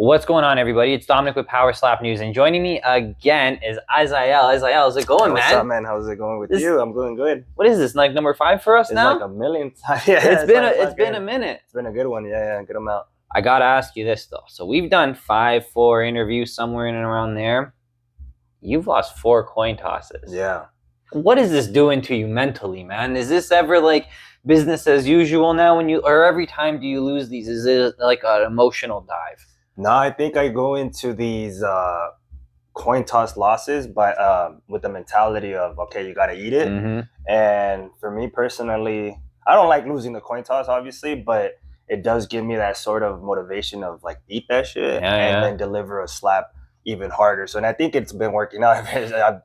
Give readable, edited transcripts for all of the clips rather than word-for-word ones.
What's going on, everybody? It's Dominic with PowerSlap News, and joining me again is Azael. Azael, how's it going, man? What's up, man? How's it going with you? I'm doing good. What is this, like number 5 for us now? It's like a million times. Yeah, it's been a minute. It's been a good one. Yeah, get them out. I gotta ask you this though. So we've done 4 interviews somewhere in and around there. You've lost 4 coin tosses. Yeah. What is this doing to you mentally, man? Is this ever like business as usual now or every time do you lose these? Is it like an emotional dive? No, I think I go into these coin toss losses, but with the mentality of, okay, you got to eat it. And for me personally, I don't like losing the coin toss, obviously, but it does give me that sort of motivation of like, eat that shit then deliver a slap even harder. So, and I think it's been working out. I've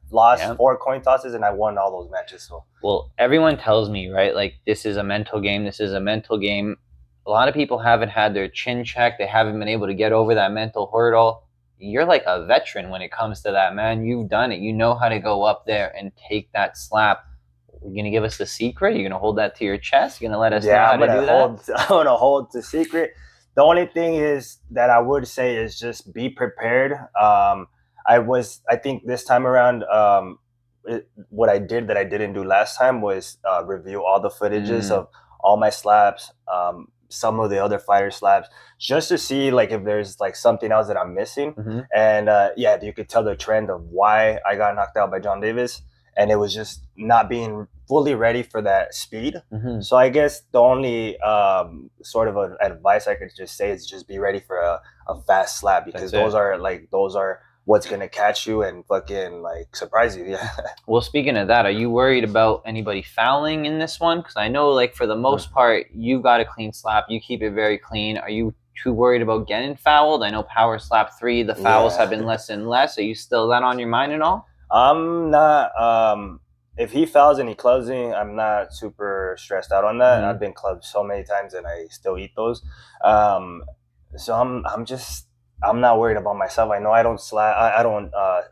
lost 4 coin tosses and I won all those matches. So, well, everyone tells me, right? Like, this is a mental game. This is a mental game. A lot of people haven't had their chin checked. They haven't been able to get over that mental hurdle. You're like a veteran when it comes to that, man. You've done it. You know how to go up there and take that slap. You're going to give us the secret? You're going to hold that to your chest? You're going to let us know how to do that? I'm going to hold the secret. The only thing is that I would say is just be prepared. I think this time around, what I did that I didn't do last time was review all the footages of all my slaps, some of the other fighter slaps, just to see like if there's like something else that I'm missing. And yeah, you could tell the trend of why I got knocked out by John Davis, and it was just not being fully ready for that speed. So I guess the only sort of advice I could just say is just be ready for a fast slap, because those are what's gonna catch you and fucking like surprise you. Yeah. Well, speaking of that, are you worried about anybody fouling in this one? Because I know, like, for the most part, you got a clean slap. You keep it very clean. Are you too worried about getting fouled? I know PowerSlap 3, the fouls have been less and less. Are you still that on your mind at all? I'm not. If he fouls and he clubs me, I'm not super stressed out on that. I've been clubbed so many times and I still eat those. So I'm not worried about myself. I know I don't slap. I don't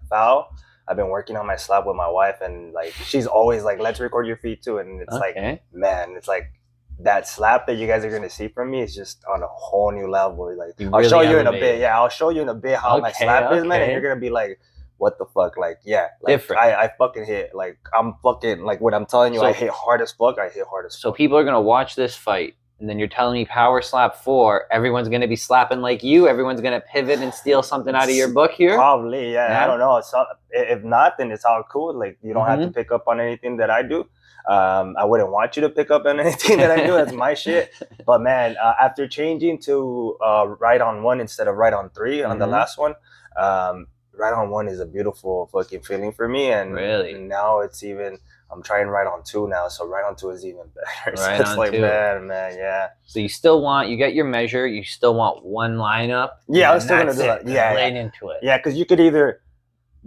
foul. I've been working on my slap with my wife, and like she's always like, "Let's record your feet too." And it's like, man, it's like that slap that you guys are gonna see from me is just on a whole new level. Like I'll show you in a bit. Yeah, I'll show you in a bit how my slap is, man, and you're gonna be like, "What the fuck?" Like, yeah, like, different. I fucking hit. Like, I'm fucking like what I'm telling you. So, I hit hard as fuck. I hit hard as fuck. So people are gonna watch this fight. And then you're telling me PowerSlap 4, everyone's going to be slapping like you? Everyone's going to pivot and steal something out of your book here? Probably, yeah. I don't know. If not, then it's all cool. Like, you don't have to pick up on anything that I do. I wouldn't want you to pick up on anything that I do. That's my shit. But, man, after changing to right on 1 instead of right on 3 on the last one, right on 1 is a beautiful fucking feeling for me. And now it's even... I'm trying right on 2 now, so right on 2 is even better. So it's like, man, yeah. So you get your measure, you still want 1 lineup? Yeah, I was still gonna do that. Yeah, into it. Yeah, because you could either,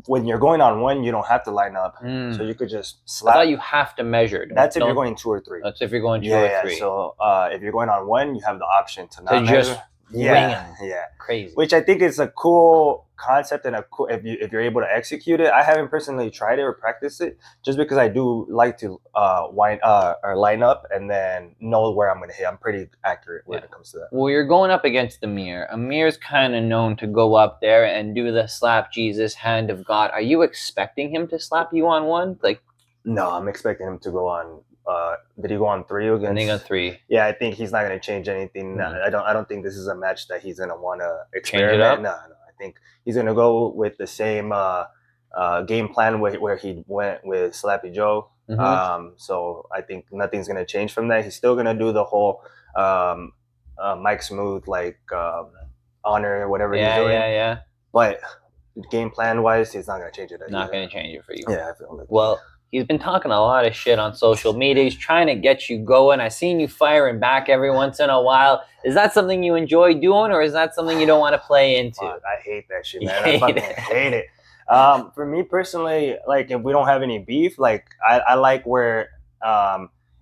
when you're going on 1, you don't have to line up, so you could just slap. I thought you have to measure. That's if you're going 2 or 3. That's if you're going 2 or 3. Yeah, so if you're going on 1, you have the option to not measure. Just yeah, crazy. Which I think is a cool concept and a cool if you're able to execute it. I haven't personally tried it or practiced it, just because I do like to line up and then know where I'm gonna hit. I'm pretty accurate when it comes to that. Well, you're going up against Amir. Amir's kind of known to go up there and do the slap Jesus hand of God. Are you expecting him to slap you on 1? Like, no, I'm expecting him to go on. Did he go on 3 against? I think on 3. Yeah, I think he's not gonna change anything. I don't think this is a match that he's gonna want to experiment. Change it up? No. I think he's gonna go with the same game plan where he went with Slappy Joe. So I think nothing's gonna change from that. He's still gonna do the whole Mike Smooth like honor or whatever he's doing. Yeah. But game plan wise, he's not gonna change it. Not gonna change it for you. Yeah, I feel like. Well, he's been talking a lot of shit on social media. He's trying to get you going. I've seen you firing back every once in a while. Is that something you enjoy doing, or is that something you don't want to play into? Fuck, I hate that shit, man. I fucking hate it. For me personally, like, if we don't have any beef, like, I like where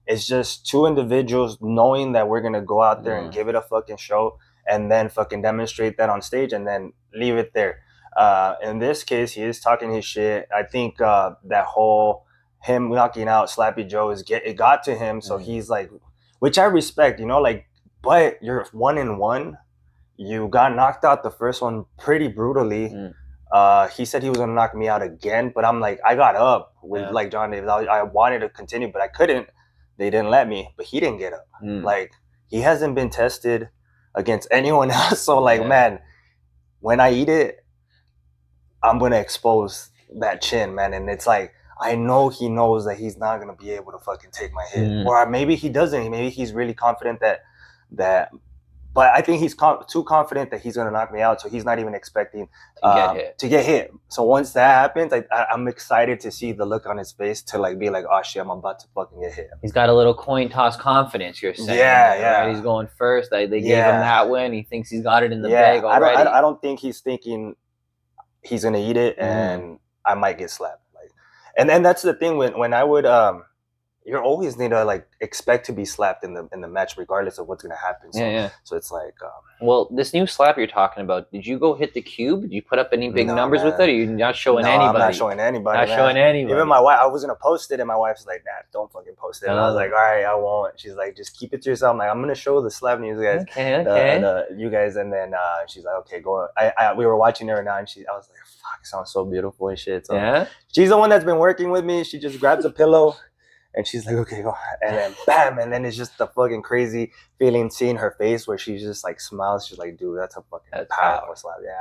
it's just 2 individuals knowing that we're gonna go out there and give it a fucking show, and then fucking demonstrate that on stage, and then leave it there. In this case, he is talking his shit. I think that whole him knocking out Slappy Joe it got to him, so he's like, which I respect, you know, like, but you're 1-1. you got knocked out the first one pretty brutally. He said he was gonna knock me out again, but I'm like, I got up with like John Davis. I wanted to continue, but I couldn't. They didn't let me, but he didn't get up. Like, he hasn't been tested against anyone else. So like, man, when I eat it, I'm gonna expose that chin, man. And it's like, I know he knows that he's not gonna be able to fucking take my hit, or maybe he doesn't. Maybe he's really confident that. But I think he's too confident that he's gonna knock me out, so he's not even expecting to get hit. So once that happens, I'm excited to see the look on his face to like be like, oh shit, I'm about to fucking get hit. He's got a little coin toss confidence. You're saying, right? He's going first. They gave him that win. He thinks he's got it in the bag already. I don't think he's thinking he's gonna eat it and I might get slapped. Like, and then that's the thing when I would you always need to like expect to be slapped in the match, regardless of what's gonna happen. So, so it's like, well, this new slap you're talking about, did you go hit the cube? Did you put up any big numbers with it? Or you're not showing anybody? I'm not showing anybody. Not showing anybody. Even my wife, I was gonna post it, and my wife's like, "Nah, don't fucking post it." And I was like, "All right, I won't." She's like, "Just keep it to yourself." I'm like, "I'm gonna show the slap news guys, you guys," and then she's like, "Okay, go." We were watching her now, and I was like, "Fuck, it sounds so beautiful and shit." So she's the one that's been working with me. She just grabs a pillow. And she's like, okay, go. And then bam. And then it's just the fucking crazy feeling seeing her face where she just like smiles. She's like, dude, that's a fucking powerful slap. Yeah.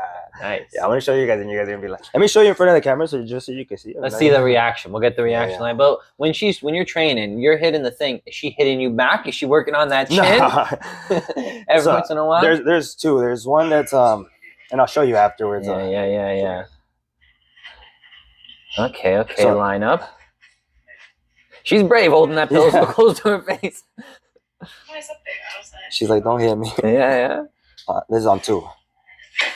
Nice. Yeah, I'm going to show you guys and you guys are going to be like, let me show you in front of the camera so you can see it. Let's see the reaction. We'll get the reaction line. But when you're training, you're hitting the thing. Is she hitting you back? Is she working on that chin? Every once in a while? There's two. There's one that's, and I'll show you afterwards. Yeah. Okay. So, line up. She's brave holding that pillow so close to her face. She's like, don't hit me. Yeah. This is on 2.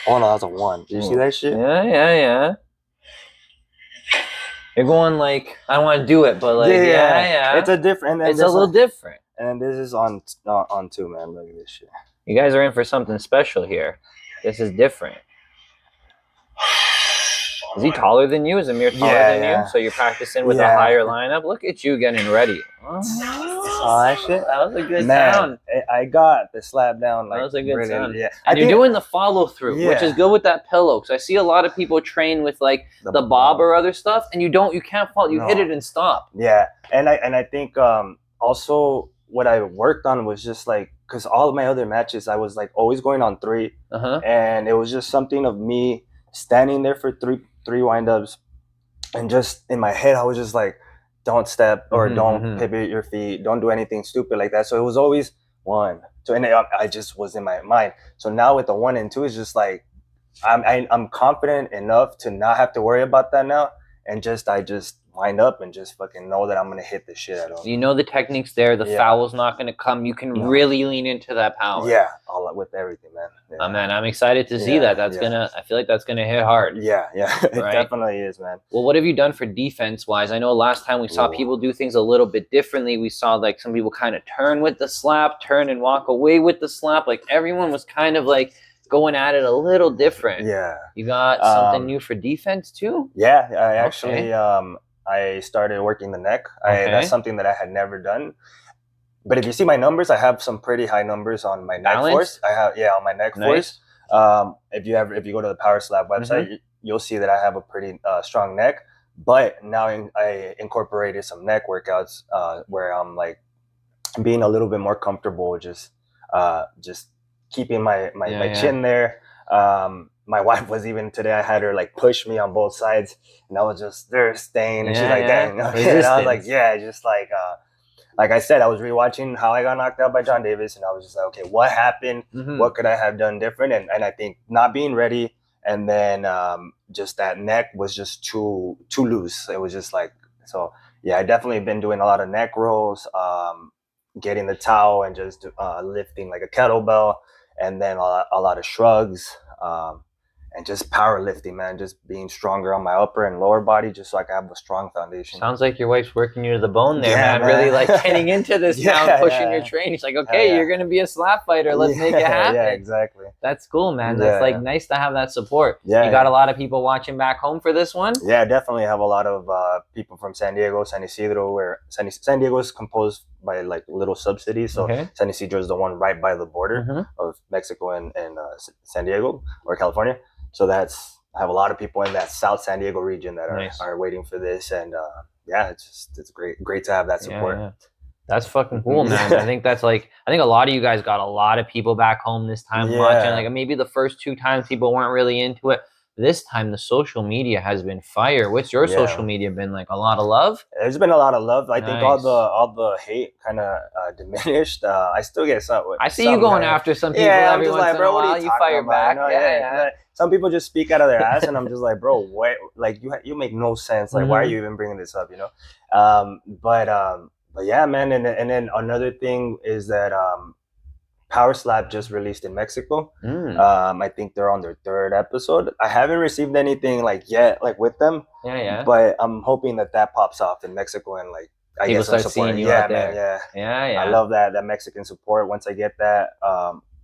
Oh, no, that's a 1. Did you see that shit? Yeah. You're going like, I don't want to do it, but like, yeah. It's a different. It's a little different. And this is on 2, man. Look at this shit. You guys are in for something special here. This is different. Is he taller than you? Is Amir taller than you? So you're practicing with a higher lineup? Look at you getting ready. Oh, that shit? That was a good sound. I got the slap down. Like, that was a good sound. Yeah. And you're doing the follow through, which is good with that pillow. Because I see a lot of people train with like the bob or other stuff, and you can't follow. You hit it and stop. Yeah, and I think also what I worked on was just like, because all of my other matches I was like always going on 3, and it was just something of me standing there for three windups, and just in my head I was just like, don't step or don't pivot your feet, don't do anything stupid like that. So it was always 1, 2, and I just was in my mind. So now with the 1 and 2, it's just like I'm confident enough to not have to worry about that now, and I just wind up and just fucking know that I'm gonna hit the shit out of them. You know the technique's there. The foul's not gonna come. You can really lean into that power. Yeah, all with everything, man. Yeah. Man, I'm excited to see that. That's gonna. I feel like that's gonna hit hard. Yeah, it definitely is, man. Well, what have you done for defense-wise? I know last time we saw people do things a little bit differently. We saw like some people kind of turn with the slap, turn and walk away with the slap. Like everyone was kind of like going at it a little different. Yeah. You got something new for defense too? Yeah, I actually I started working the neck. That's something that I had never done. But if you see my numbers, I have some pretty high numbers on my neck force. I have on my neck force. If you go to the PowerSlap website, you'll see that I have a pretty strong neck. But now I incorporated some neck workouts where I'm like being a little bit more comfortable, just keeping my chin there. My wife was even today, I had her like push me on both sides, and I was just there staying, and she's like, dang. And I was like, just like I said, I was rewatching how I got knocked out by John Davis, and I was just like, okay, what happened? What could I have done different? And I think not being ready, and then just that neck was just too loose. It was just like, so yeah, I definitely been doing a lot of neck rolls, getting the towel and just lifting like a kettlebell, and then a lot of shrugs. And just powerlifting, man, just being stronger on my upper and lower body, just so I can have a strong foundation. Sounds like your wife's working you to the bone there, man. Really like getting into this now, pushing your training. She's like, okay, you're going to be a slap fighter. Let's make it happen. Yeah, exactly. That's cool, man. That's like nice to have that support. Yeah, you got a lot of people watching back home for this one? Yeah, definitely have a lot of people from San Diego, San Isidro, where San Diego is composed by like little subsidies. So San Isidro is the one right by the border of Mexico and San Diego or California. So I have a lot of people in that South San Diego region that are waiting for this, and it's great to have that support. Yeah. That's fucking cool, man. I think a lot of you guys got a lot of people back home this time watching. Like maybe the first 2 times people weren't really into it. This time the social media has been fire. What's your social media been like? A lot of love? There's been a lot of love. I think all the hate kind of diminished. I still get some. I see you going after some people every once in a while. You fire back. Some people just speak out of their ass, and I'm just like, bro, what? Like you make no sense. Like why are you even bringing this up? You know? But yeah, man. And then another thing is that PowerSlap just released in Mexico. I think they're on their 3rd episode. I haven't received anything like yet, like with them. But I'm hoping that pops off in Mexico and like I people get some start support. seeing you out there. Man, I love that Mexican support. Once I get that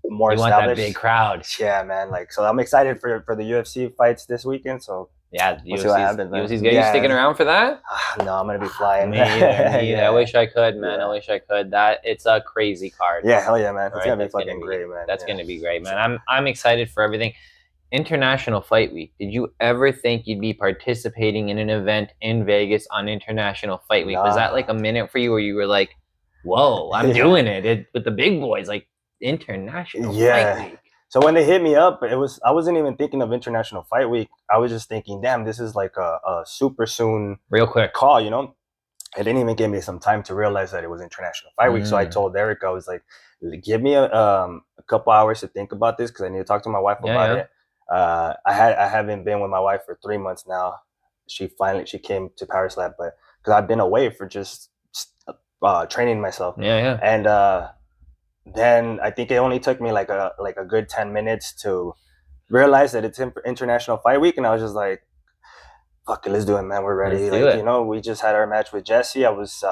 more you established, want that big crowd. Yeah, man. Like so, I'm excited for the UFC fights this weekend. So. Yeah, we'll see what happens. UFC's good. You sticking around for that? No, I'm gonna be flying. Me either. I wish I could, man. I wish I could. It's a crazy card. Yeah, hell yeah, man. It's gonna be fucking great, man. That's gonna be great, man. I'm excited for everything. International Fight Week. Did you ever think you'd be participating in an event in Vegas on International Fight Week? Was that like a minute for you where you were like, "Whoa, I'm doing it with the big boys, like International Fight Week"? So when they hit me up, I wasn't even thinking of International Fight Week. I was just thinking, damn, this is like a super soon, real quick call, you know? It didn't even give me some time to realize that it was International Fight Week. So I told Eric, I was like, give me a couple hours to think about this because I need to talk to my wife about it. I haven't been with my wife for 3 months now. She came to PowerSlap, but because I've been away for just training myself. And then I think it only took me like a good 10 minutes to realize that it's International Fight Week, and I was just like, "Fuck it, let's do it, man. We're ready." Like, you know, we just had our match with Jesse. I was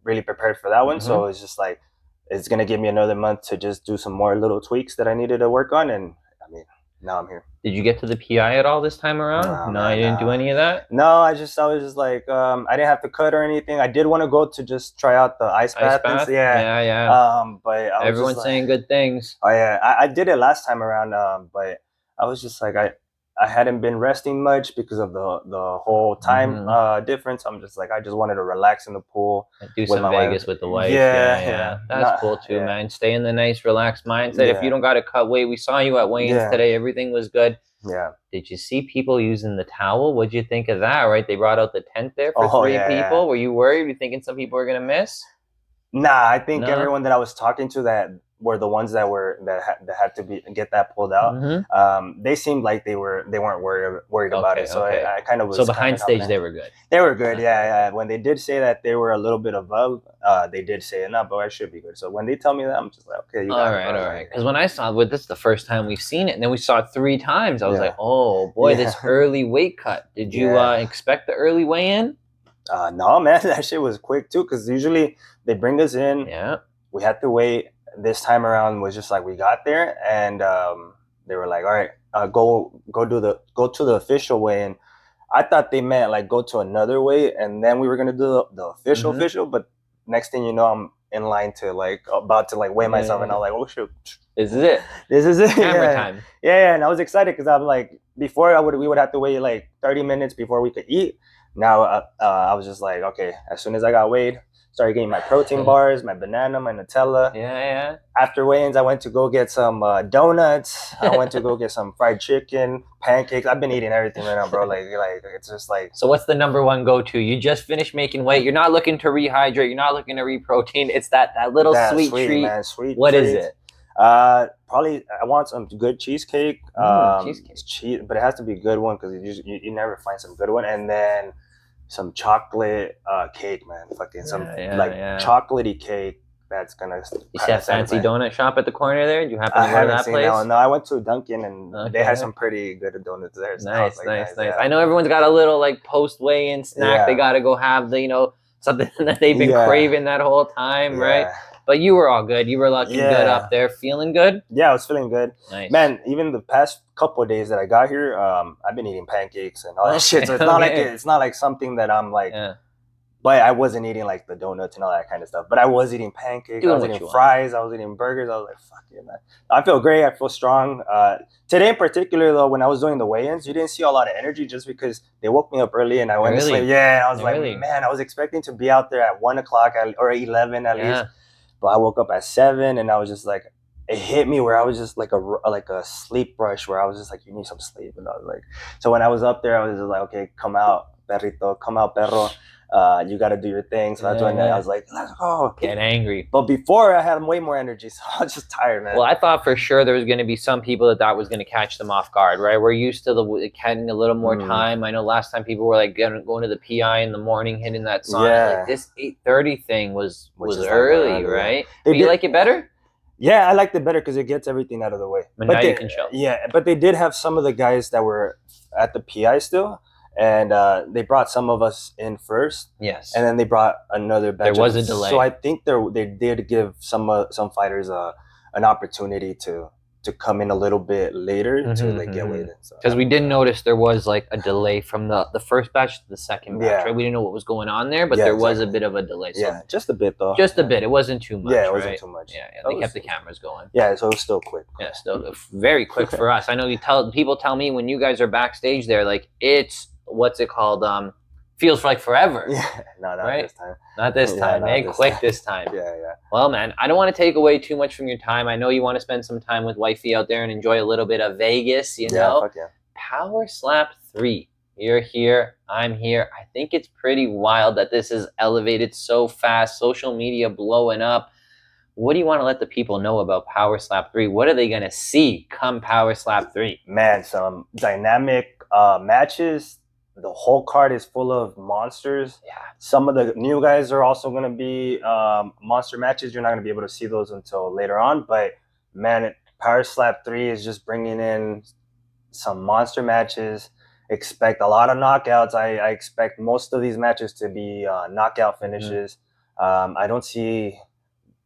really prepared for that one, so it's just like it's gonna give me another month to just do some more little tweaks that I needed to work on, and I mean, now I'm here. Did you get to the PI at all this time around? No, you didn't do any of that? No, I was just like, I didn't have to cut or anything. I did want to go to just try out the ice bath. But everyone's saying good things. Oh yeah, I did it last time around, but I was just like, I hadn't been resting much because of the whole time difference. I'm just like, I just wanted to relax in the pool. Do some Vegas with the wife. Yeah. That's cool too, man. Stay in the nice, relaxed mindset. If you don't got to cut weight, we saw you at weigh-ins today. Everything was good. Yeah. Did you see people using the towel? What'd you think of that? Right, they brought out the tent there for 3 people. Were you worried? Were you thinking some people were gonna miss? Nah, I think everyone that I was talking to that were the ones that had to get that pulled out. They seemed like they weren't worried about it. So I kind of was. So behind stage, they were good. They were good, yeah. When they did say that they were a little bit above, they did say it. No, but I should be good. So when they tell me that, I'm just like, okay, you got it. All right. Because when I saw it, this is the first time we've seen it, and then we saw it 3 times. I was like, oh boy, this early weight cut. Did you expect the early weigh-in? No, man, that shit was quick too. Because usually they bring us in. Yeah. We had to wait. This time around was just like we got there, and they were like, all right, go to the official weigh-in. I thought they meant like go to another weigh, and then we were gonna do the official. But next thing you know, I'm in line to about to weigh myself, and I'm like, oh shoot, this is it. Camera time. Yeah, and I was excited because I'm like, before we would have to wait like 30 minutes before we could eat. Now I was just like, okay, as soon as I got weighed, started getting my protein bars, my banana, my Nutella. Yeah. After weigh-ins, I went to go get some donuts. I went to go get some fried chicken, pancakes. I've been eating everything right now, bro. Like it's just like. So what's the number one go-to? You just finished making weight. You're not looking to rehydrate. You're not looking to re-protein. It's that little sweet treat. Man, sweet. What is it? Probably I want some good cheesecake. Cheesecake. But it has to be a good one because you never find some good one. And then some chocolate cake, man. Fucking chocolatey cake that's gonna. You see that fancy donut shop at the corner there? Do you happen to go to that place? No, I went to Dunkin' and they had some pretty good donuts there. So nice. Yeah. I know everyone's got a little post weigh-in snack. They gotta go have the something that they've been craving that whole time, right? But you were all good. You were looking good up there, feeling good. Yeah, I was feeling good. Nice, man. Even the past couple of days that I got here, I've been eating pancakes and all that shit. So it's not it's not like something that I'm like But I wasn't eating like the donuts and all that kind of stuff. But I was eating pancakes. I was eating fries. I was eating burgers. I was like, fuck it, man. I feel great. I feel strong. Today in particular, though, when I was doing the weigh-ins, you didn't see a lot of energy just because they woke me up early and I went to sleep. Yeah, I was like, man, I was expecting to be out there at 1 o'clock or 11 at least. But I woke up at 7 and I was just like, it hit me where I was just like a sleep rush where I was just like, you need some sleep. And I was like, so when I was up there, I was just like, okay, come out, perrito, come out, perro. You got to do your thing. So that's when I was like, let's go. Get angry. But before, I had way more energy, so I was just tired, man. Well, I thought for sure there was going to be some people that was going to catch them off guard, right? We're used to getting a little more time. I know last time people were like going to the PI in the morning, hitting that sauna. Like this 8:30 thing was early, right? Do you like it better? Yeah, I liked it better because it gets everything out of the way. But now you can chill. Yeah, but they did have some of the guys that were at the PI still. And they brought some of us in first. Yes. And then they brought another batch. There was a delay. So I think they did give some fighters an opportunity to come in a little bit later to like get weighed in. Because we did notice there was like a delay from the first batch to the second batch, right? We didn't know what was going on there, but there was a bit of a delay. So yeah, just a bit though. Just a bit. It wasn't too much. Yeah, it wasn't too much. Yeah, they kept the cameras going. Yeah, so it was still quick. Yeah, still very quick for us. I know people tell me when you guys are backstage there, like it's what's it called? Feels like forever. Yeah, not this time. Not this time, man. Quick this time. Yeah. Well, man, I don't want to take away too much from your time. I know you want to spend some time with wifey out there and enjoy a little bit of Vegas, you know? Fuck yeah. PowerSlap 3. You're here. I'm here. I think it's pretty wild that this is elevated so fast. Social media blowing up. What do you want to let the people know about PowerSlap 3? What are they going to see come PowerSlap 3? Man, some dynamic matches. The whole card is full of monsters. Yeah. Some of the new guys are also going to be monster matches. You're not going to be able to see those until later on. But, man, PowerSlap 3 is just bringing in some monster matches. Expect a lot of knockouts. I expect most of these matches to be knockout finishes. I don't see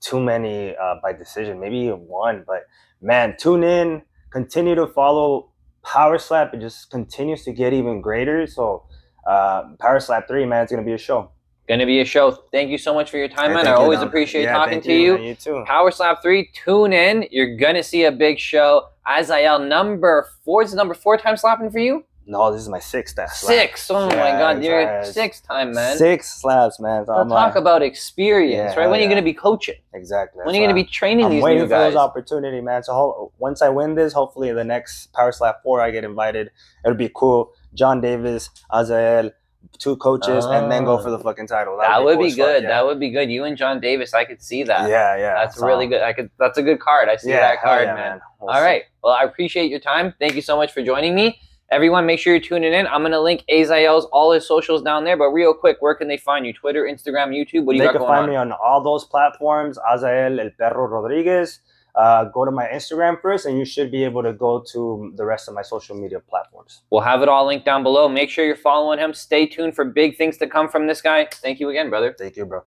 too many by decision. Maybe one. But, man, tune in. Continue to follow PowerSlap. It just continues to get even greater. So PowerSlap 3, man, it's going to be a show. Going to be a show. Thank you so much for your time, man. I always appreciate talking to you. You too. PowerSlap 3, tune in. You're going to see a big show. Azael, number 4. Is it number 4 time slapping for you? No, this is my 6th slap. 6. Oh my God, you're 6th time, man. 6 slaps, man. So talk about experience, right? When are you going to be coaching? Exactly. When are you going to be training these new guys? I'm waiting for those opportunities, man. So once I win this, hopefully the next PowerSlap 4 I get invited. It'll be cool. John Davis, Azael, 2 coaches, and then go for the fucking title. That would be good. That would be good. You and John Davis, I could see that. Yeah. That's really good. That's a good card. I see that card, man. All right. Well, I appreciate your time. Thank you so much for joining me. Everyone, make sure you're tuning in. I'm going to link Azael's, all his socials down there. But real quick, where can they find you? Twitter, Instagram, YouTube? What do you got going on? They can find me on all those platforms. Azael El Perro Rodriguez. Go to my Instagram first, and you should be able to go to the rest of my social media platforms. We'll have it all linked down below. Make sure you're following him. Stay tuned for big things to come from this guy. Thank you again, brother. Thank you, bro.